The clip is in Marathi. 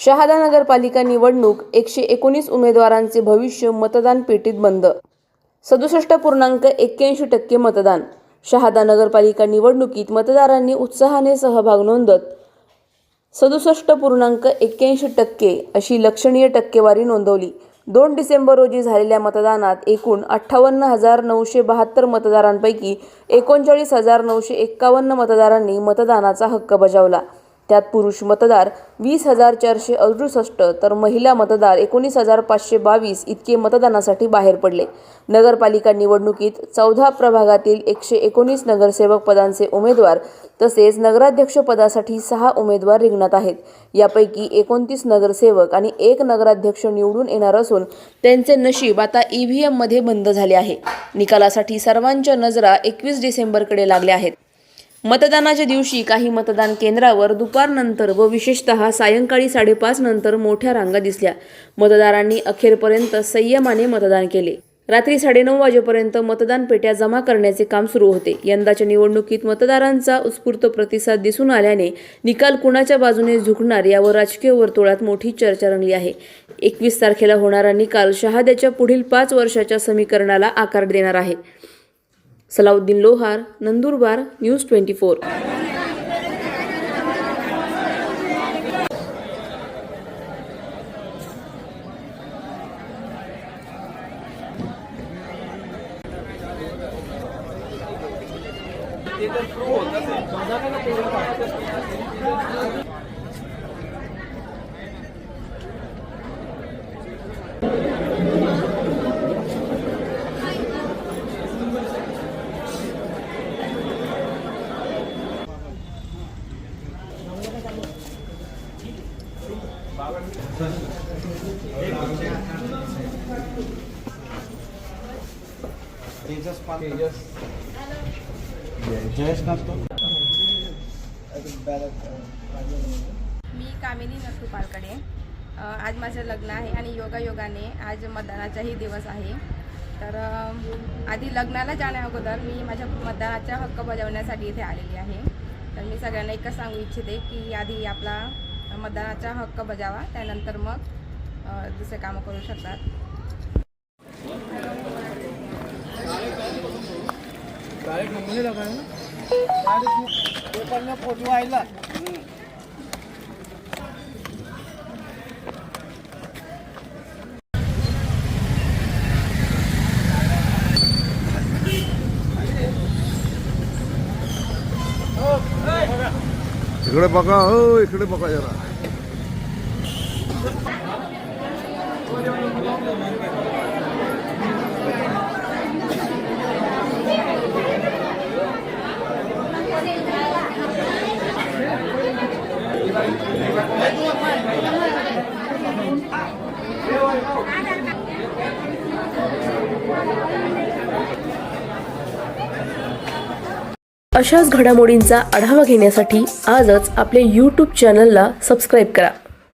शहादा नगरपालिका निवडणूक 119 उमेदवारांचे भविष्य मतदान पेटीत बंद। 67.81% मतदान। शहादा नगरपालिका निवडणुकीत मतदारांनी उत्साहाने सहभाग नोंदवत 67.81% अशी लक्षणीय टक्केवारी नोंदवली। 2 डिसेंबर रोजी झालेल्या मतदानात एकूण 58,972 मतदारांपैकी 39,951 मतदारांनी मतदानाचा हक्क बजावला। त्यात पुरुष मतदार 20,468 तर महिला मतदार 19,522 इतके मतदानासाठी बाहेर पडले। नगरपालिका निवडणुकीत 14 प्रभागातील 119 नगरसेवक पदांचे उमेदवार तसेच नगराध्यक्ष पदासाठी 6 उमेदवार रिंगणात आहेत। यापैकी 29 नगरसेवक आणि 1 नगराध्यक्ष निवडून येणार असून त्यांचे नशीब आता EVM मध्ये बंद झाले आहे। निकालासाठी सर्वांच्या नजरा 21 डिसेंबरकडे लागल्या आहेत। मतदानाच्या दिवशी काही मतदान केंद्रावर दुपारनंतर व विशेषतः सायंकाळी 5:30 नंतर मोठ्या रांगा दिसल्या। मतदारांनी अखेरपर्यंत संयमाने मतदान केले। रात्री 9:30 वाजेपर्यंत मतदान पेट्या जमा करण्याचे काम सुरू होते। यंदाच्या निवडणुकीत मतदारांचा उत्स्फूर्त प्रतिसाद दिसून आल्याने निकाल कुणाच्या बाजूने झुकणार यावर राजकीय वर्तुळात मोठी चर्चा रंगली आहे। 21 तारखेला होणारा निकाल शहाद्याच्या पुढील 5 वर्षाच्या समीकरणाला आकार देणार आहे। सलाउद्दीन लोहार, नंदुरबार, न्यूज 24। मी कामिनी नसू पालकडे। आज माझं लग्न आहे आणि योगायोगाने आज मतदानाचाही दिवस आहे। तर आधी लग्नाला जाण्या अगोदर मी माझ्या मतदानाचा हक्क बजावण्यासाठी इथे आलेली आहे। तर मी सगळ्यांना एकच सांगू इच्छिते की आधी आपला मतदानाचा हक्क बजावा, त्यानंतर मग दुसरे कामं करू शकतात। फोटो आयला इकडे बघा, हो इकडे बघा जरा। अशाच घडामोडींचा आढावा घेण्यासाठी आजच आपल्या YouTube चॅनलला सबस्क्राईब करा।